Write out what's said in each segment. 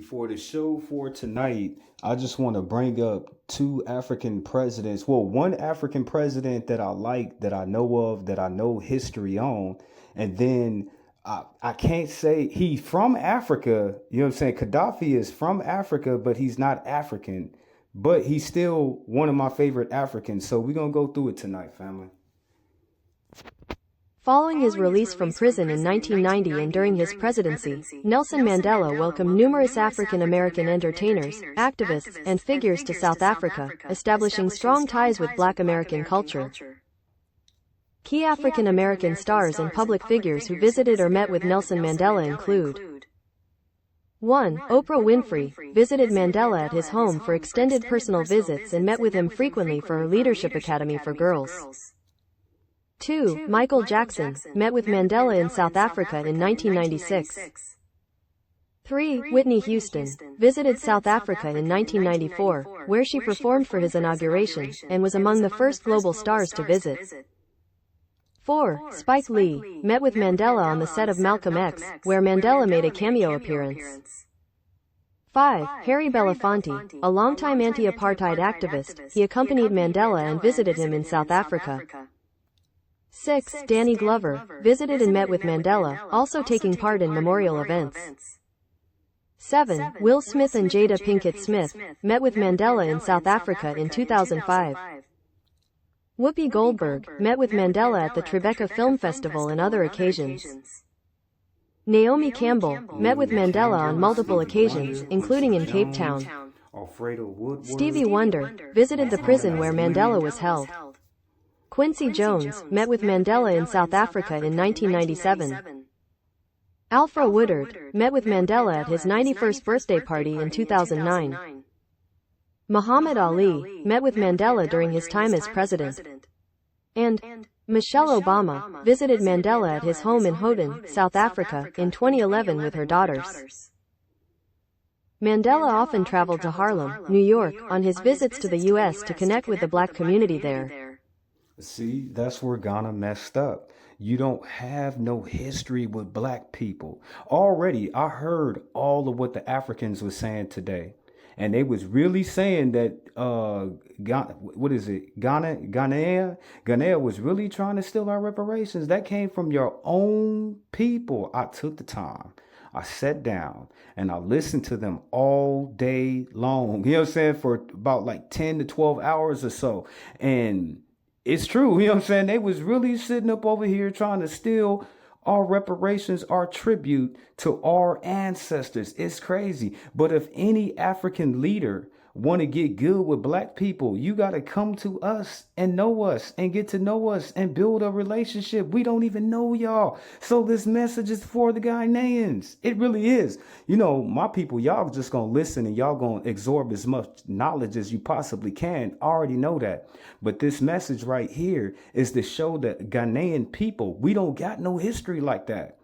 for the show for tonight, I just want to bring up two African presidents. Well, one African president that I like, that I know of, that I know history on. And then I can't say he's from Africa. You know what I'm saying? Gaddafi is from Africa, but he's not African. But he's still one of my favorite Africans. So we're going to go through it tonight, family. Following his release from prison in 1990 and during his presidency, Nelson Mandela welcomed numerous African American entertainers, activists, and figures to South Africa, establishing strong ties with Black American culture. Key African American stars and public figures who visited or met with Nelson Mandela include 1. Oprah Winfrey visited Mandela at his home for extended personal visits and met with him frequently for her Leadership Academy for Girls. 2. Michael Jackson met with Mandela in South Africa in 1996. 3. Whitney Houston visited South Africa in 1994, where she performed for his inauguration, and was among the first global stars to visit. 4. Spike Lee met with Mandela on the set of Malcolm X, where Mandela made a cameo appearance. 5. Harry Belafonte, a longtime anti-apartheid activist, he accompanied Mandela and visited him in South Africa. 6. Danny Glover visited and met with Mandela, also taking part in memorial events. 7. Will Smith and Jada Pinkett Smith met with Mandela in South Africa in 2005. Whoopi Goldberg met with Mandela at the Tribeca Film Festival and other occasions. Naomi Campbell met with Mandela on multiple occasions, including in Cape Town. Stevie Wonder visited the prison where Mandela was held. Quincy Jones met with Mandela in South Africa in 1997. Alfre Woodard met with Mandela at his 91st birthday party in 2009. Muhammad Ali met with Mandela during his time as president. And Michelle Obama visited Mandela at his home in Houghton, South Africa, in 2011 with her daughters. Mandela often traveled to Harlem, New York, on his visits to the U.S. to connect with the Black community there. See, that's where Ghana messed up. You don't have no history with Black people. Already, I heard all of what the Africans were saying today. And they was really saying that, Ghanaian was really trying to steal our reparations. That came from your own people. I took the time. I sat down and I listened to them all day long. You know what I'm saying? For about like 10 to 12 hours or so. And it's true, you know what I'm saying? They was really sitting up over here trying to steal our reparations, our tribute to our ancestors. It's crazy. But if any African leader want to get good with Black people, you got to come to us and get to know us and build a relationship. We don't even know y'all. So this message is for the Ghanaians. It really is. You know, my people, y'all just going to listen and y'all going to absorb as much knowledge as you possibly can. I already know that. But this message right here is to show the Ghanaian people, we don't got no history like that.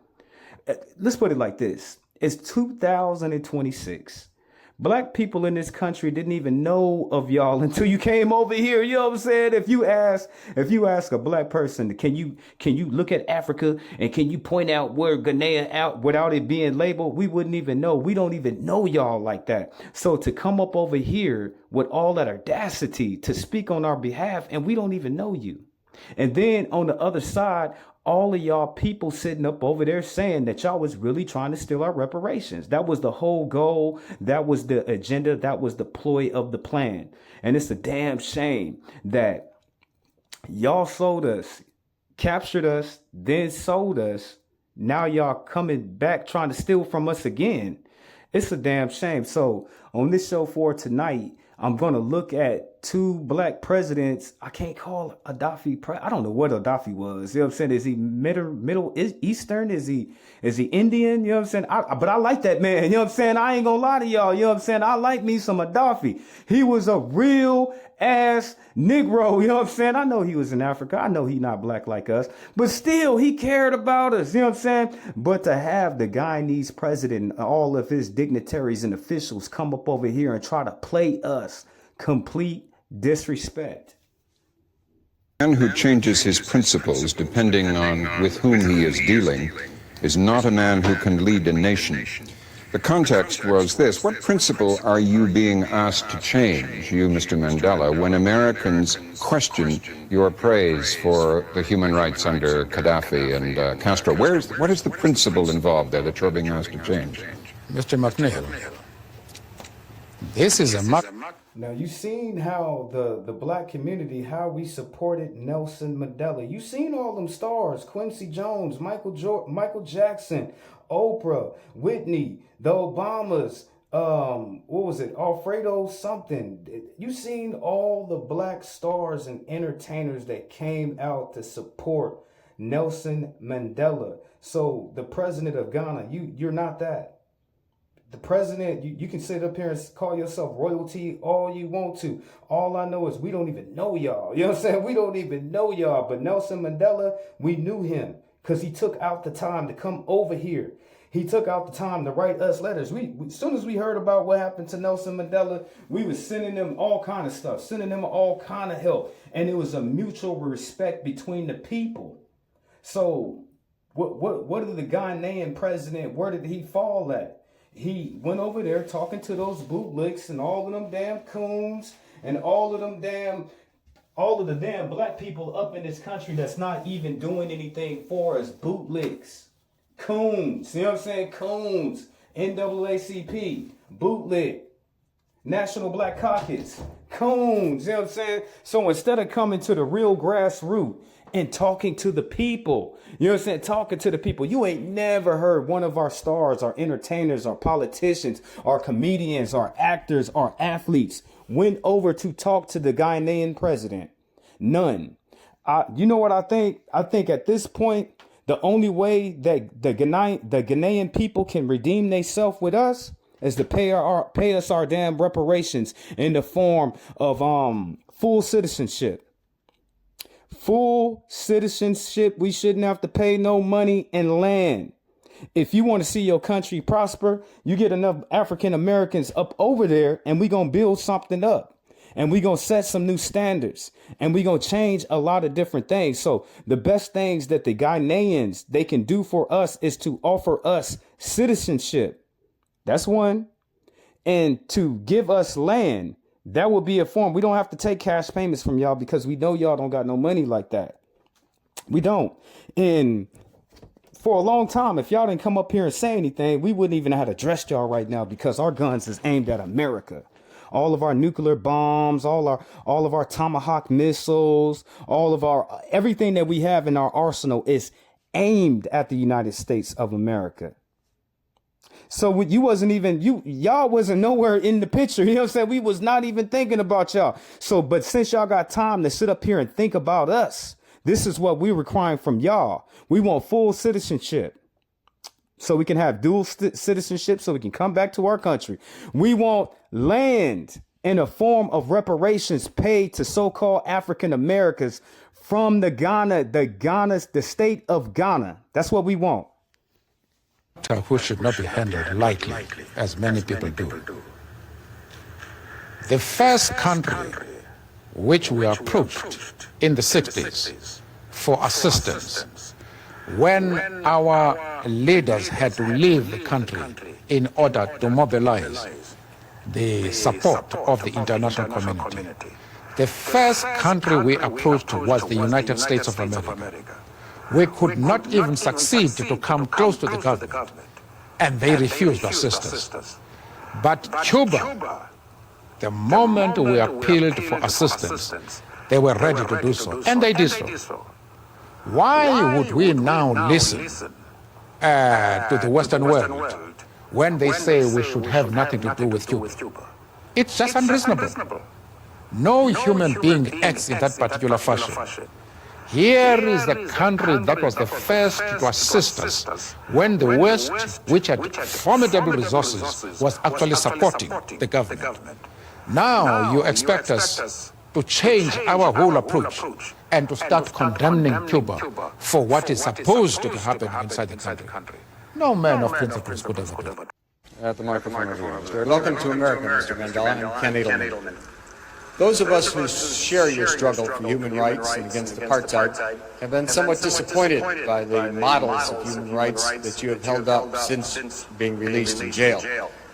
Let's put it like this. It's 2026. Black people in this country didn't even know of y'all until you came over here. You know what I'm saying? If you ask a Black person, can you look at Africa and can you point out where Ghanaian out without it being labeled? We wouldn't even know. We don't even know y'all like that. So to come up over here with all that audacity to speak on our behalf, and we don't even know you. And then on the other side, all of y'all people sitting up over there saying that y'all was really trying to steal our reparations. That was the whole goal. That was the agenda. That was the ploy of the plan. And it's a damn shame that y'all sold us, captured us, then sold us. Now y'all coming back trying to steal from us again. It's a damn shame. So on this show for tonight, I'm going to look at two Black presidents. I can't call Gaddafi. I don't know what Gaddafi was. You know what I'm saying? Is he Middle Eastern? Is he Indian? You know what I'm saying? But I like that man. You know what I'm saying? I ain't going to lie to y'all. You know what I'm saying? I like me some Gaddafi. He was a real ass Negro. You know what I'm saying? I know he was in Africa. I know he not Black like us. But still, he cared about us. You know what I'm saying? But to have the Guyanese president and all of his dignitaries and officials come up over here and try to play us, complete disrespect. A man who changes his principles depending on with whom he is dealing is not a man who can lead a nation. The context was this: what principle are you being asked to change, you, Mr. Mandela, when Americans question your praise for the human rights under Gaddafi and Castro? What is the principle involved there that you're being asked to change? Mr. McNeil, this is a Now, you seen how the black community, how we supported Nelson Mandela. You seen all them stars: Quincy Jones, Michael Jackson, Oprah, Whitney, the Obamas, what was it, Alfredo something. You seen all the black stars and entertainers that came out to support Nelson Mandela. So the president of Ghana, you're not that. The president, you can sit up here and call yourself royalty all you want to. All I know is we don't even know y'all. You know what I'm saying? We don't even know y'all. But Nelson Mandela, we knew him because he took out the time to come over here. He took out the time to write us letters. As soon as we heard about what happened to Nelson Mandela, we was sending them all kind of stuff, sending them all kind of help. And it was a mutual respect between the people. So what did the Ghanaian president, where did he fall at? He went over there talking to those bootlicks and all of them damn coons and all of the damn black people up in this country that's not even doing anything for us. Bootlicks, coons, you know what I'm saying? Coons, NAACP, bootlick, National Black Caucus, coons, you know what I'm saying? So instead of coming to the real grassroots and talking to the people, you know what I'm saying? Talking to the people. You ain't never heard one of our stars, our entertainers, our politicians, our comedians, our actors, our athletes went over to talk to the Ghanaian president. None. You know what I think? I think at this point, the only way that the Ghanaian people can redeem themselves with us is to pay us our damn reparations in the form of full citizenship. Full citizenship. We shouldn't have to pay no money and land. If you want to see your country prosper, you get enough African Americans up over there and we going to build something up and we going to set some new standards and we going to change a lot of different things. So the best things that the Ghanaians, they can do for us is to offer us citizenship. That's one. And to give us land. That would be a form. We don't have to take cash payments from y'all because we know y'all don't got no money like that. We don't. And for a long time, if y'all didn't come up here and say anything, we wouldn't even have addressed y'all right now because our guns is aimed at America. All of our nuclear bombs, all of our Tomahawk missiles, everything that we have in our arsenal is aimed at the United States of America. So y'all wasn't nowhere in the picture. You know what I'm saying? We was not even thinking about y'all. So, but since y'all got time to sit up here and think about us, this is what we're requiring from y'all. We want full citizenship so we can have dual citizenship so we can come back to our country. We want land in a form of reparations paid to so-called African Americans from the state of Ghana. That's what we want. which should not be handled lightly, as many people do. The first country which we approached in the 60s for assistance when our leaders had to leave the country in order to mobilize the support of the international community. The first country we approached was the United States of America. We could not even succeed to come close to the government, and they refused to assist us. But Cuba, the moment we appealed for assistance, they were ready to do so, and they did so. Why would we now listen to the Western world when they say we should have nothing to do with Cuba? It's just unreasonable. No human being acts in that particular fashion. Here is the country that was the first to assist us when the West, which had formidable resources, was actually supporting the government. Now you expect us to change our whole approach and to start condemning Cuba for what is supposed to happen inside the country. No man of principles could ever do. At the microphone, everyone. Welcome to America, Mr. Mandela. I'm Ken Edelman. Those of us who share your struggle for human rights and against apartheid have been somewhat disappointed by the models of human rights that you have held up since being released in jail.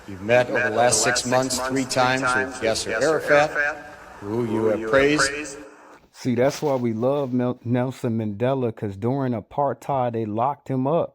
You've met over the last 6 months 3 times with Yasser Arafat, who you have praised. See, that's why we love Nelson Mandela, because during apartheid, they locked him up.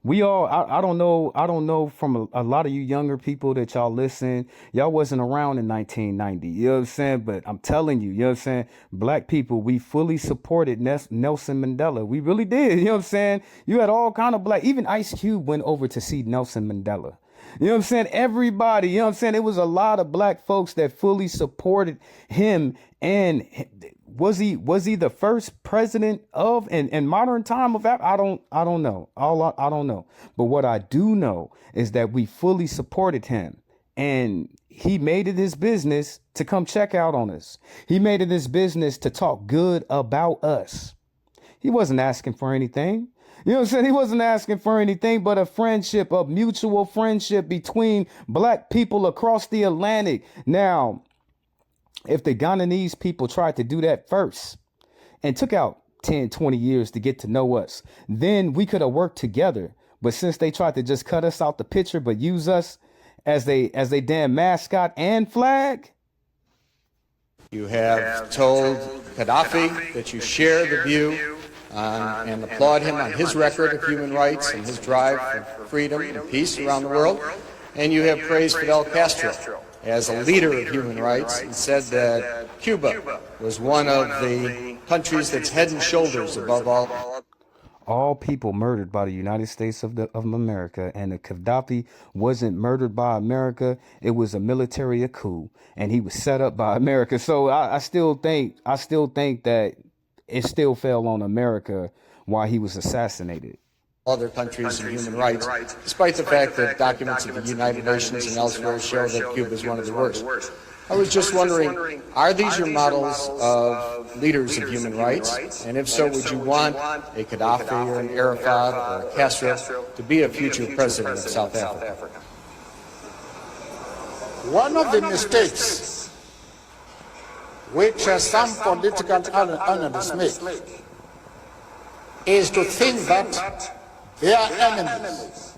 We all, I don't know from a lot of you younger people that y'all listen, y'all wasn't around in 1990, you know what I'm saying? But I'm telling you, you know what I'm saying? Black people, we fully supported Nelson Mandela. We really did, you know what I'm saying? You had all kind of black, even Ice Cube went over to see Nelson Mandela. You know what I'm saying? Everybody, you know what I'm saying? It was a lot of black folks that fully supported him. And was he the first president of in modern time of Africa? I don't know. I don't know. But what I do know is that we fully supported him, and he made it his business to come check out on us. He made it his business to talk good about us. He wasn't asking for anything. You know what I'm saying? He wasn't asking for anything but a friendship, a mutual friendship between black people across the Atlantic. Now, if the Ghanaian people tried to do that first and took out 10, 20 years to get to know us, then we could have worked together. But since they tried to just cut us out the picture, but use us as they damn mascot and flag. You have told Gaddafi that you share the view and applaud him on his record of human rights and his drive for freedom and peace around the world. And you have praised Fidel Castro as a leader of human rights and said that Cuba was one of the countries that's head and shoulders above all people murdered by the United States of America, and the Gaddafi wasn't murdered by America. It was a military coup, and he was set up by America. So I still think that it still fell on America while he was assassinated. Other countries and human rights, despite the fact that documents of the United Nations and elsewhere show that Cuba is one of the worst. I was just wondering, are these your models of leaders of human rights? And if so, would you want a Gaddafi or an Arafat or a Castro to be a future president of South Africa? One of the mistakes which some political analysts make is to think that their enemies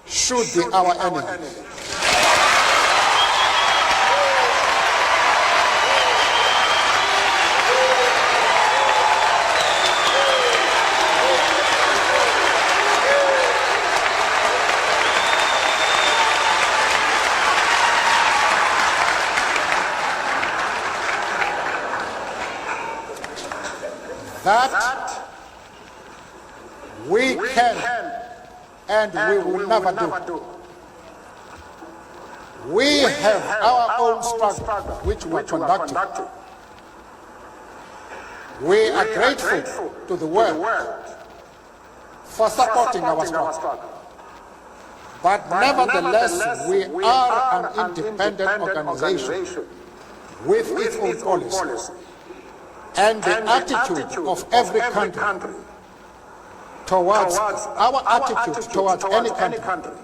should be our enemies. That we can and we will never do. We have our own struggle which we are conducting. We are grateful to the world for supporting our struggle. But nevertheless, we are an independent organization with its own policy. And the attitude of every country towards our attitude towards any country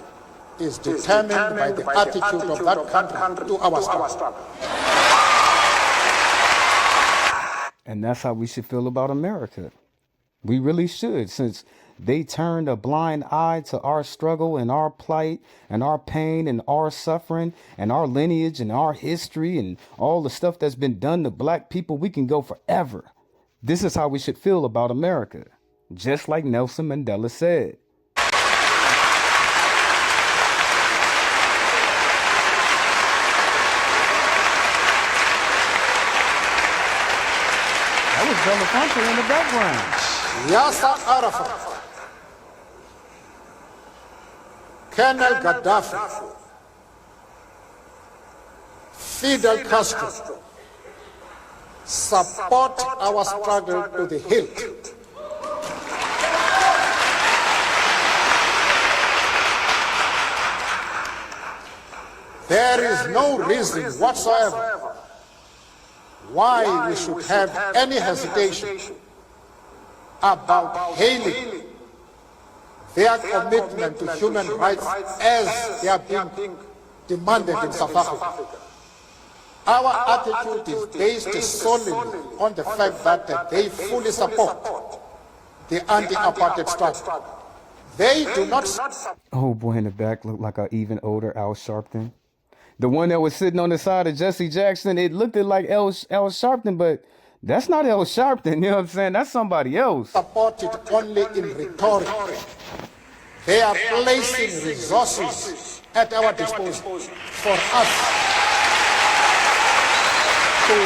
is determined by the attitude of that country to our struggle. And that's how we should feel about America. We really should, since they turned a blind eye to our struggle and our plight and our pain and our suffering and our lineage and our history and all the stuff that's been done to black people. We can go forever. This is how we should feel about America, just like Nelson Mandela said. That was Belafonte in the background. Yasser Arafat, Colonel Gaddafi, Fidel Castro support our struggle to the hilt. There is no reason whatsoever why we should have any hesitation about hailing their commitment to human rights as they are being demanded in South Africa. Our attitude is based solely on the fact that they fully support the anti-apartheid struggle. They do not. Oh boy, in the back looked like an even older Al Sharpton. The one that was sitting on the side of Jesse Jackson, it looked like Al Sharpton, but that's not Al Sharpton, you know what I'm saying? That's somebody else. Support it only in rhetoric. They are placing resources at our disposal for us.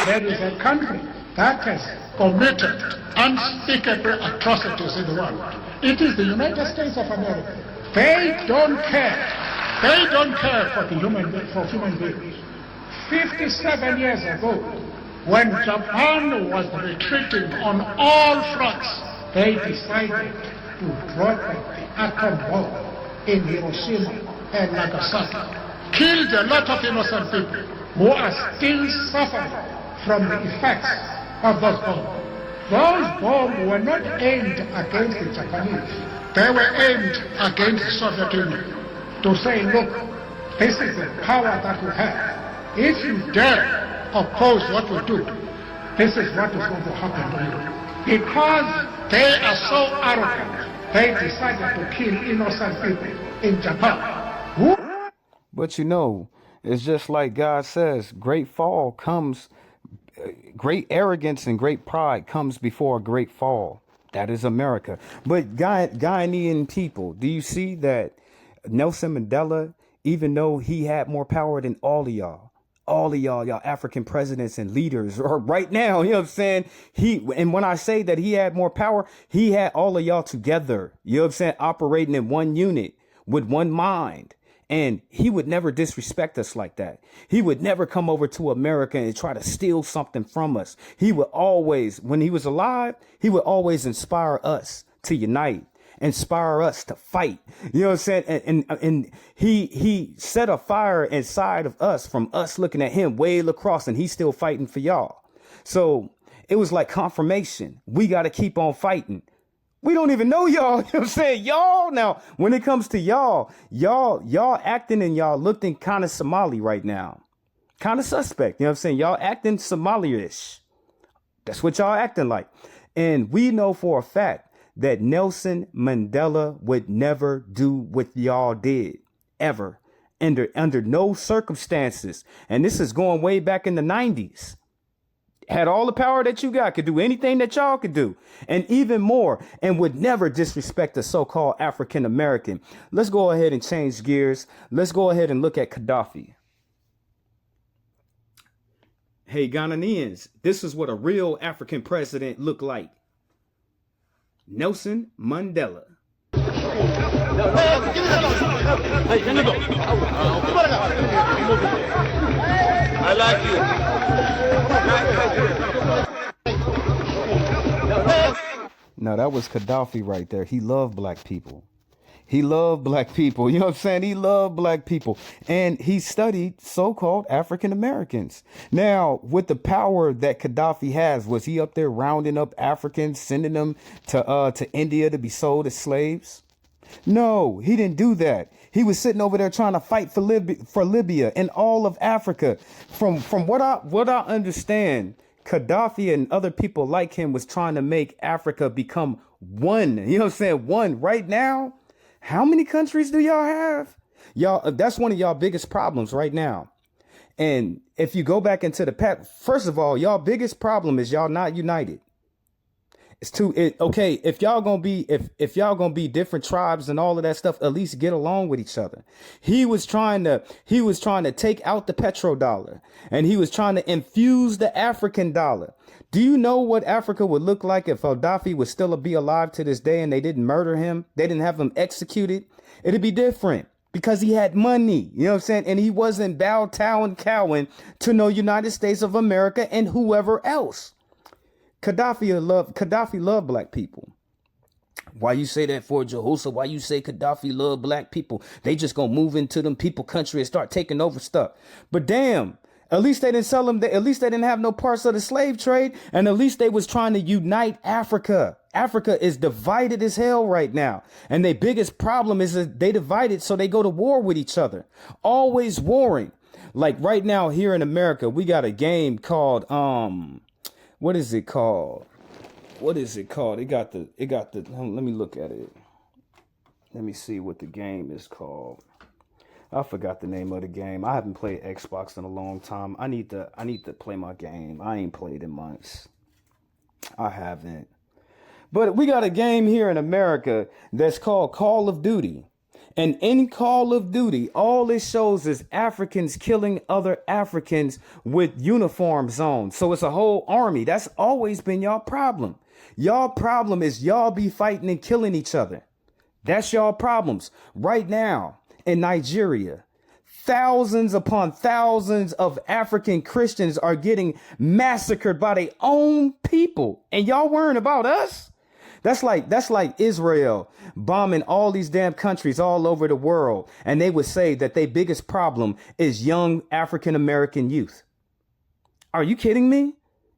There is a country that has committed unspeakable atrocities in the world. It is the United States of America. They don't care. They don't care for human beings. 57 years ago, when Japan was retreating on all fronts, they decided to drop the atom bomb in Hiroshima and Nagasaki. Killed a lot of innocent people who are still suffering from the effects of those bombs. Those bombs were not aimed against the Japanese. They were aimed against the Soviet Union to say, look, this is the power that we have. If you dare oppose what we do, this is what is going to happen to you. Because they are so arrogant, they decided to kill innocent people in Japan. But you know, it's just like God says, great arrogance and great pride comes before a great fall. That is America. But Ghanaian people, do you see that Nelson Mandela, even though he had more power than all of y'all African presidents and leaders, or right now, you know what I'm saying? And when I say that he had more power, he had all of y'all together, you know what I'm saying? Operating in one unit with one mind. And he would never disrespect us like that. He would never come over to America and try to steal something from us. He would always, when he was alive, he would always inspire us to unite, inspire us to fight. You know what I'm saying? And he set a fire inside of us from us looking at him way across, and he's still fighting for y'all. So it was like confirmation. We got to keep on fighting. We don't even know y'all. You know what I'm saying? Y'all now, when it comes to y'all acting and y'all looking kind of Somali right now. Kind of suspect. You know what I'm saying? Y'all acting Somali-ish. That's what y'all acting like. And we know for a fact that Nelson Mandela would never do what y'all did. Ever. Under no circumstances. And this is going way back in the 90s. Had all the power that you got, could do anything that y'all could do, and even more, and would never disrespect the so-called African American. Let's go ahead and change gears. Let's go ahead and look at Gaddafi. Hey, Ghanaians, this is what a real African president looked like. Nelson Mandela. I like you. Now that was Gaddafi right there. He loved black people. He loved black people. You know what I'm saying? He loved black people. And he studied so-called African Americans. Now, with the power that Gaddafi has, was he up there rounding up Africans, sending them to India to be sold as slaves? No, he didn't do that. He was sitting over there trying to fight for Libya and all of Africa. From what I understand, Gaddafi and other people like him was trying to make Africa become one. You know what I'm saying? One. Right now, how many countries do y'all have? Y'all, that's one of y'all biggest problems right now. And if you go back into the past, first of all, y'all biggest problem is y'all not united. Okay, if y'all gonna be different tribes and all of that stuff, at least get along with each other. He was trying to take out the petrodollar, and he was trying to infuse the African dollar. Do you know what Africa would look like if Gaddafi was still be alive to this day and they didn't murder him? They didn't have him executed. It'd be different because he had money, you know what I'm saying? And he wasn't cowing to no United States of America and whoever else. Gaddafi loved black people. Why you say that for, Jehoshaphat? Why you say Gaddafi loved black people? They just gonna move into them people country and start taking over stuff. But damn, at least they didn't sell them. At least they didn't have no parts of the slave trade. And at least they was trying to unite Africa. Africa is divided as hell right now. And their biggest problem is that they divided, so they go to war with each other. Always warring. Like right now here in America, we got a game called what is it called? What is it called? It got the let me look at it. Let me see what the game is called. I forgot the name of the game. I haven't played Xbox in a long time. I need to play my game. I ain't played in months. I haven't. But we got a game here in America that's called Call of Duty. And in Call of Duty, all it shows is Africans killing other Africans with uniforms on. So it's a whole army. That's always been y'all problem. Y'all problem is y'all be fighting and killing each other. That's y'all problems. Right now in Nigeria, thousands upon thousands of African Christians are getting massacred by their own people. And y'all worrying about us? That's like Israel bombing all these damn countries all over the world. And they would say that their biggest problem is young African American youth. Are you kidding me?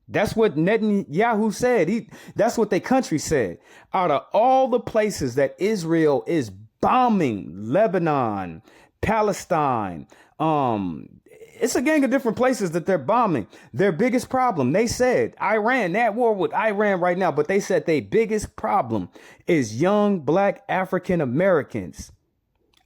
That's what Netanyahu said. That's what their country said. Out of all the places that Israel is bombing, Lebanon, Palestine, it's a gang of different places that they're bombing. Their biggest problem, they said, Iran, they're at war with Iran right now, but they said their biggest problem is young black African Americans.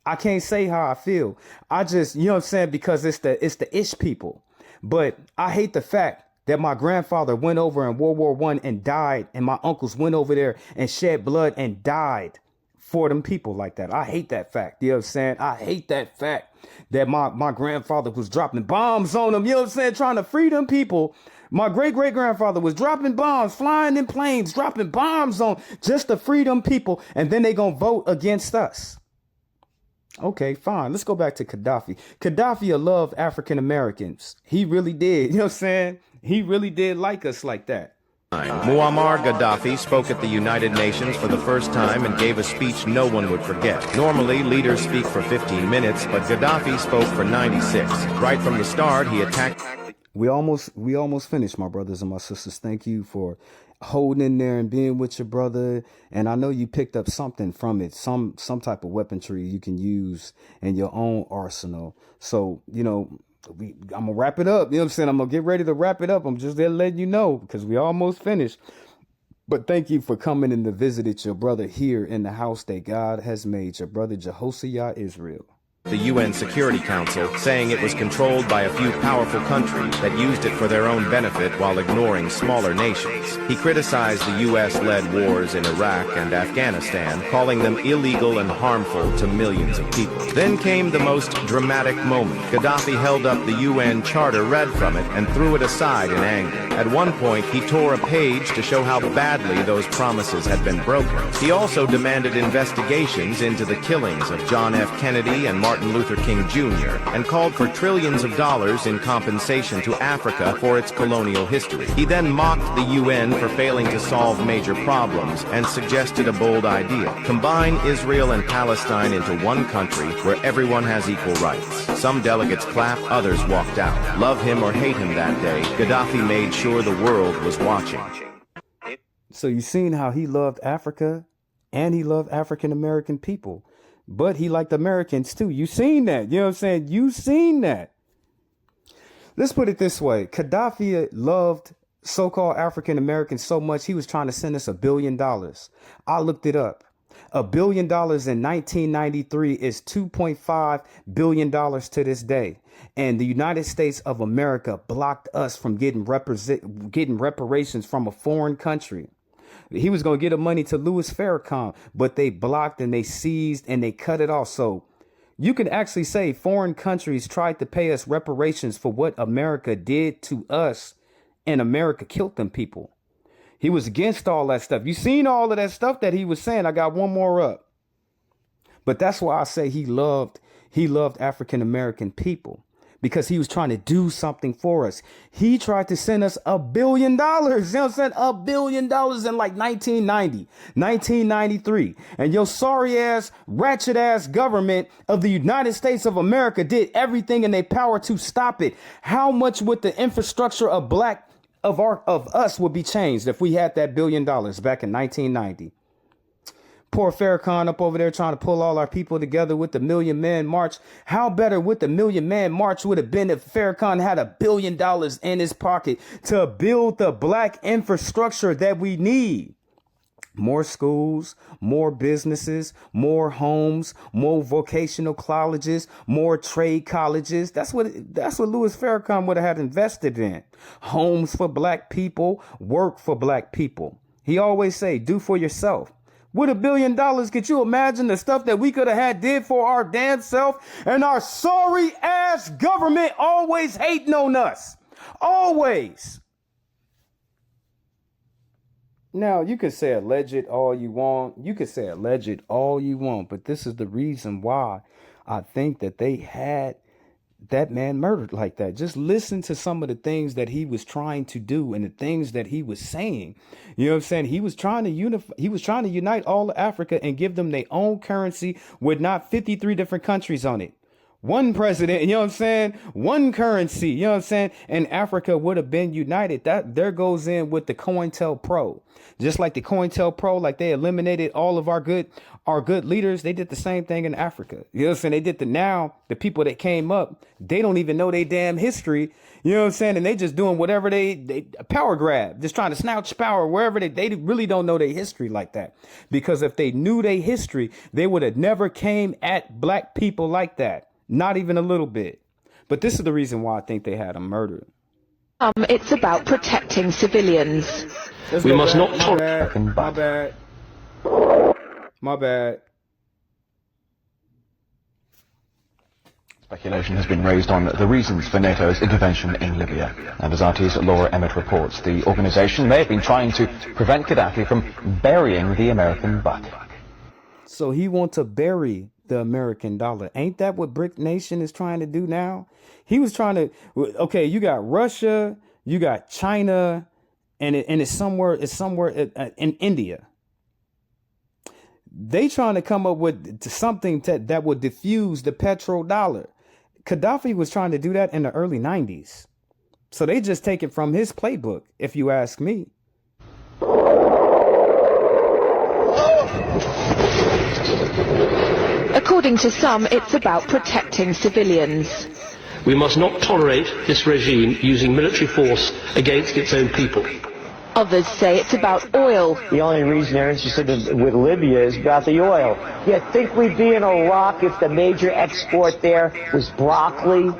I can't say how I feel. I just, you know what I'm saying? Because it's the ish people. But I hate the fact that my grandfather went over in World War I and died, and my uncles went over there and shed blood and died for them people like that. I hate that fact. You know what I'm saying? I hate that fact that my grandfather was dropping bombs on them. You know what I'm saying? Trying to free them people. My great-great-grandfather was dropping bombs, flying in planes, dropping bombs on just to free them people. And then they gonna vote against us. Okay, fine. Let's go back to Gaddafi. Gaddafi loved African Americans. He really did. You know what I'm saying? He really did like us like that. Muammar Gaddafi spoke at the United Nations for the first time and gave a speech no one would forget. Normally, leaders speak for 15 minutes, but Gaddafi spoke for 96. Right from the start, he attacked... We almost finished, my brothers and my sisters. Thank you for holding in there and being with your brother. And I know you picked up something from it, some type of weaponry you can use in your own arsenal. So, you know, I'm gonna wrap it up. You know what I'm saying? I'm gonna get ready to wrap it up. I'm just there letting you know because we almost finished. But thank you for coming and to visit your brother here in the house that God has made, your brother Jehoshaphat Israel. The UN Security Council, saying it was controlled by a few powerful countries that used it for their own benefit while ignoring smaller nations. He criticized the US-led wars in Iraq and Afghanistan, calling them illegal and harmful to millions of people. Then came the most dramatic moment. Gaddafi held up the UN charter read from it and threw it aside in anger. At one point, he tore a page to show how badly those promises had been broken. He also demanded investigations into the killings of John F. Kennedy and Martin Luther King Jr. and called for trillions of dollars in compensation to Africa for its colonial history. He then mocked the UN for failing to solve major problems and suggested a bold idea: combine Israel and Palestine into one country where everyone has equal rights. Some delegates clapped, others walked out. Love him or hate him that day, Gaddafi made sure the world was watching. So you seen how he loved Africa and he loved African American people. But he liked Americans too. You seen that. You know what I'm saying? You seen that. Let's put it this way. Gaddafi loved so-called African Americans so much, he was trying to send us $1 billion. I looked it up. $1 billion in 1993 is $2.5 billion to this day. And the United States of America blocked us from getting reparations from a foreign country. He was going to get the money to Louis Farrakhan, but they blocked and they seized and they cut it off. So you can actually say foreign countries tried to pay us reparations for what America did to us, and America killed them people. He was against all that stuff. You seen all of that stuff that he was saying. I got one more up. But that's why I say he loved African American people. Because he was trying to do something for us. He tried to send us $1 billion. You know what I'm saying? $1 billion in like 1990, 1993. And your sorry ass, ratchet ass government of the United States of America did everything in their power to stop it. How much would the infrastructure of us would be changed if we had that $1 billion back in 1990? Poor Farrakhan up over there trying to pull all our people together with the Million Man March. How better would the Million Man March would have been if Farrakhan had $1 billion in his pocket to build the black infrastructure that we need? More schools, more businesses, more homes, more vocational colleges, more trade colleges. That's what Louis Farrakhan would have had invested in. Homes for black people, work for black people. He always say, do for yourself. With $1 billion, could you imagine the stuff that we could have had did for our damn self? And our sorry ass government always hating on us. Always. Now, you can say alleged all you want. You can say alleged all you want. But this is the reason why I think that they had that man murdered like that. Just listen to some of the things that he was trying to do and the things that he was saying. You know what I'm saying? He was trying to unite all of Africa and give them their own currency with not 53 different countries on it. One president, you know what I'm saying? One currency, you know what I'm saying? And Africa would have been united. That there goes in with the COINTELPRO. Just like the COINTELPRO, like they eliminated all of our good leaders, they did the same thing in Africa. You know what I'm saying? They did now the people that came up, they don't even know their damn history. You know what I'm saying? And they just doing whatever they power grab, just trying to snatch power wherever they really don't know their history like that. Because if they knew their history, they would have never came at black people like that. Not even a little bit. But this is the reason why I think they had him murdered. It's about protecting civilians. We must not tolerate. My bad. Speculation has been raised on the reasons for NATO's intervention in Libya. And as RT's Laura Emmett reports, the organization may have been trying to prevent Gaddafi from burying the American buck. So he wants to bury the American dollar. Ain't that what BRIC Nation is trying to do now? He was trying to, okay, you got Russia, you got China, and it's somewhere in India. They trying to come up with something that would diffuse the petrodollar. Gaddafi was trying to do that in the early 90s. So they just take it from his playbook, if you ask me. According to some, it's about protecting civilians. We must not tolerate this regime using military force against its own people. Others say it's about oil. The only reason they're interested with Libya is about the oil. You think we'd be in Iraq if the major export there was broccoli?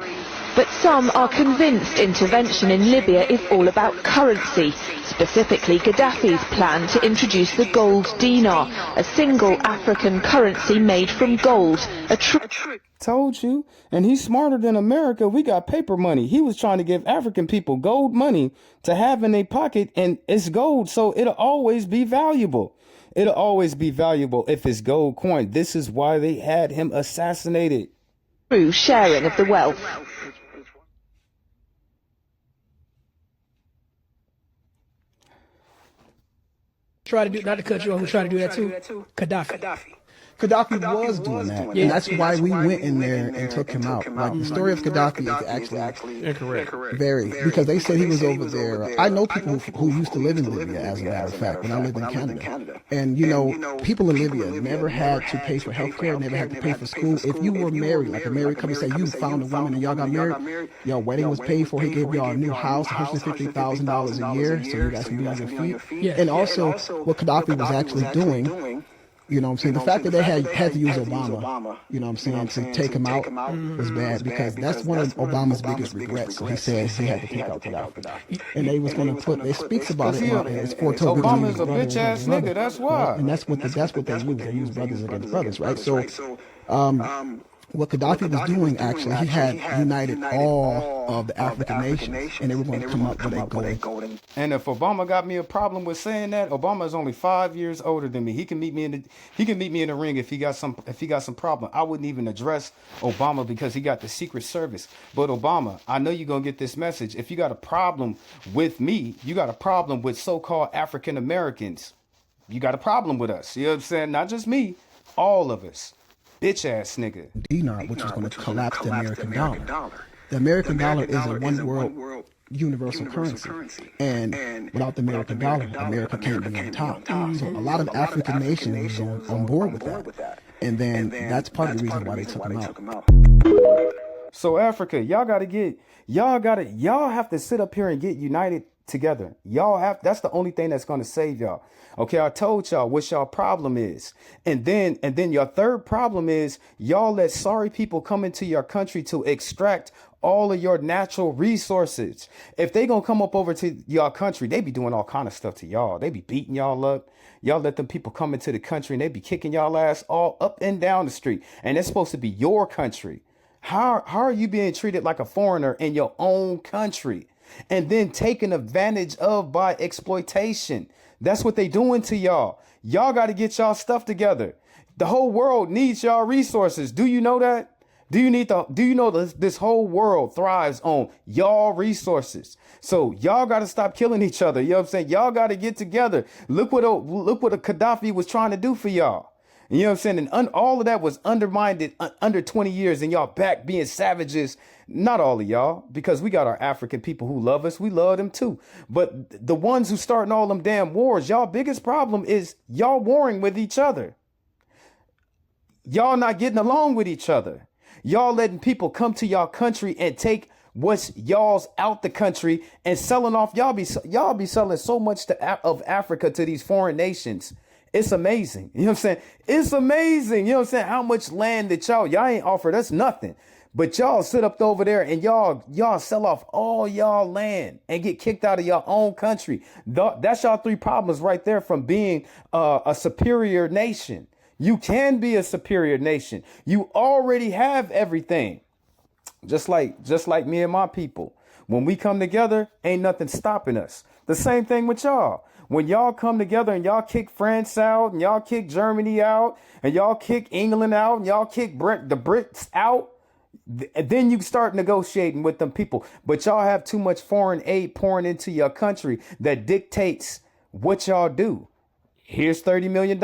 But some are convinced intervention in Libya is all about currency, specifically Gaddafi's plan to introduce the gold dinar, a single African currency made from gold. Told you. And he's smarter than America. We got paper money. He was trying to give African people gold money to have in their pocket, and it's gold, so it'll always be valuable. It'll always be valuable if it's gold coin. This is why they had him assassinated. Through sharing of the wealth. Try to do, not to cut you off, who's trying to do that too? Gaddafi. Gaddafi was doing that, and that's why we went in there and took him out. Like, the story of Gaddafi is actually incorrect. Very, because they said he was over there. I know people who used to live in Libya, as a matter of fact, when I lived in Canada. And, you know, people in Libya never had to pay for healthcare, never had to pay for school. If you were married, like a married couple, say you found a woman and y'all got married, your wedding was paid for, he gave y'all a new house, $150,000 a year, so you guys can be on your feet. And also, what Gaddafi was actually doing, you know what I'm saying? The fact that they had to use Obama, you know what I'm saying, to take him out was bad, because that's one of Obama's biggest regrets. So he said he had to take out Gaddafi. And they was going to put, it speaks about it, it's foretold. Obama's a bitch ass nigga, that's why. And that's what they use. They use brothers against brothers, right? So, what Gaddafi was doing, actually, he had united all of the African nations, and they were going to come up with a golden. And if Obama got me a problem with saying that, Obama is only 5 years older than me. He can meet me in the ring if he got some problem. I wouldn't even address Obama because he got the Secret Service. But Obama, I know you're gonna get this message. If you got a problem with me, you got a problem with so-called African Americans. You got a problem with us. You know what I'm saying? Not just me, all of us. Bitch ass nigga. Dinar, which was going to collapse the American dollar. The American dollar is a one world universal currency. And without the American dollar, America can't be on top. So a lot of African nations are on board with that. And then that's part of the reason why they took them out. So Africa, y'all have to sit up here and get united together. That's the only thing that's going to save y'all. Okay, I told y'all what y'all problem is. And then your third problem is y'all let sorry people come into your country to extract all of your natural resources. If they gonna come up over to y'all country, they be doing all kind of stuff to y'all. They be beating y'all up. Y'all let them people come into the country and they be kicking y'all ass all up and down the street. And it's supposed to be your country. How are you being treated like a foreigner in your own country and then taken advantage of by exploitation? That's what they doing to y'all. Y'all got to get y'all stuff together. The whole world needs y'all resources. Do you know that? Do you know this whole world thrives on y'all resources? So y'all got to stop killing each other. You know what I'm saying? Y'all got to get together. Look what a Gaddafi was trying to do for y'all. You know what I'm saying? And all of that was undermined under 20 years, and y'all back being savages. Not all of y'all, because we got our African people who love us. We love them too. But the ones who starting all them damn wars, y'all biggest problem is y'all warring with each other. Y'all not getting along with each other. Y'all letting people come to y'all country and take what's y'all's out the country and selling off. Y'all be selling so much of Africa to these foreign nations. It's amazing. You know what I'm saying? It's amazing. You know what I'm saying? How much land that y'all ain't offered us nothing. But y'all sit up over there and y'all sell off all y'all land and get kicked out of your own country. That's y'all three problems right there from being a superior nation. You can be a superior nation. You already have everything. Just like me and my people. When we come together, ain't nothing stopping us. The same thing with y'all. When y'all come together and y'all kick France out and y'all kick Germany out and y'all kick England out and y'all kick the Brits out, then you start negotiating with them people. But y'all have too much foreign aid pouring into your country that dictates what y'all do. Here's $30 million.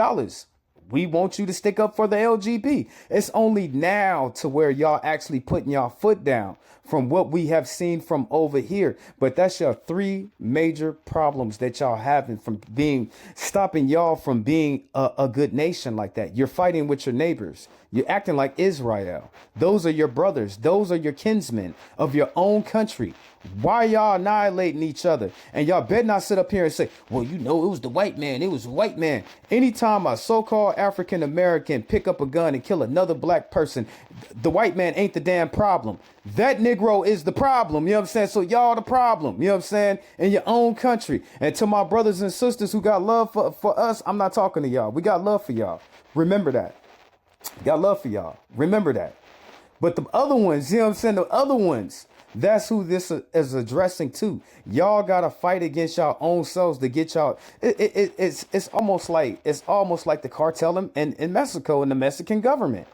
We want you to stick up for the LGB. It's only now to where y'all actually putting y'all foot down from what we have seen from over here. But that's your three major problems that y'all having from stopping y'all from being a good nation like that. You're fighting with your neighbors. You're acting like Israel. Those are your brothers. Those are your kinsmen of your own country. Why y'all annihilating each other? And y'all better not sit up here and say, well, you know, it was the white man. It was the white man. Anytime a so-called African American pick up a gun and kill another black person, the white man ain't the damn problem. That Negro is the problem. You know what I'm saying? So y'all the problem. You know what I'm saying? In your own country. And to my brothers and sisters who got love for us, I'm not talking to y'all. We got love for y'all. Remember that. Got love for y'all. Remember that. But the other ones, you know what I'm saying? The other ones, that's who this is addressing too. Y'all got to fight against y'all own selves to get y'all. It's almost like the cartel in Mexico and the Mexican government.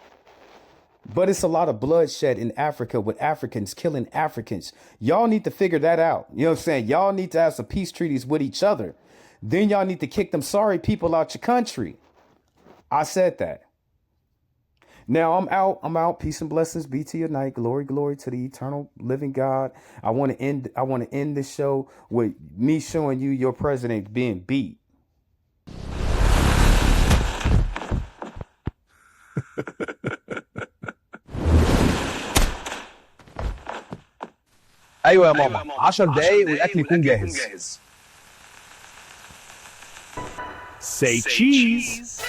But it's a lot of bloodshed in Africa with Africans killing Africans. Y'all need to figure that out. You know what I'm saying? Y'all need to have some peace treaties with each other. Then y'all need to kick them sorry people out your country. I said that. Now I'm out. Peace and blessings be to your night. Glory, glory to the eternal living God. I want to end this show with me showing you your president being beat. ايوه يا ماما 10 دقايق والاكل يكون جاهز. Say cheese.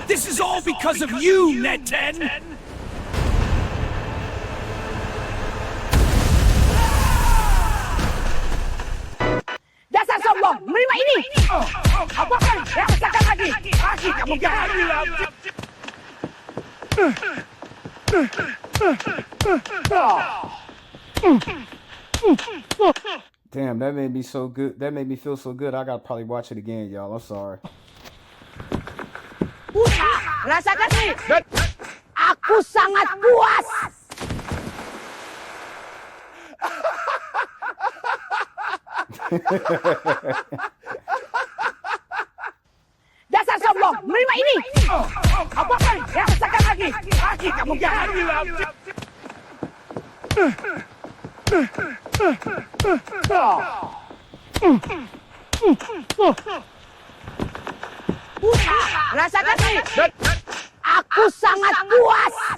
This is all because of you, Net 10. Dasar sombong, menerima ini. Apa kan yang besarkan lagi? Lagi kamu gagal. Damn, that made me so good. That made me feel so good. I gotta probably watch it again, y'all. I'm sorry. Rasakan nih. Aku sangat puas. Rasakan nih. Aku sangat puas.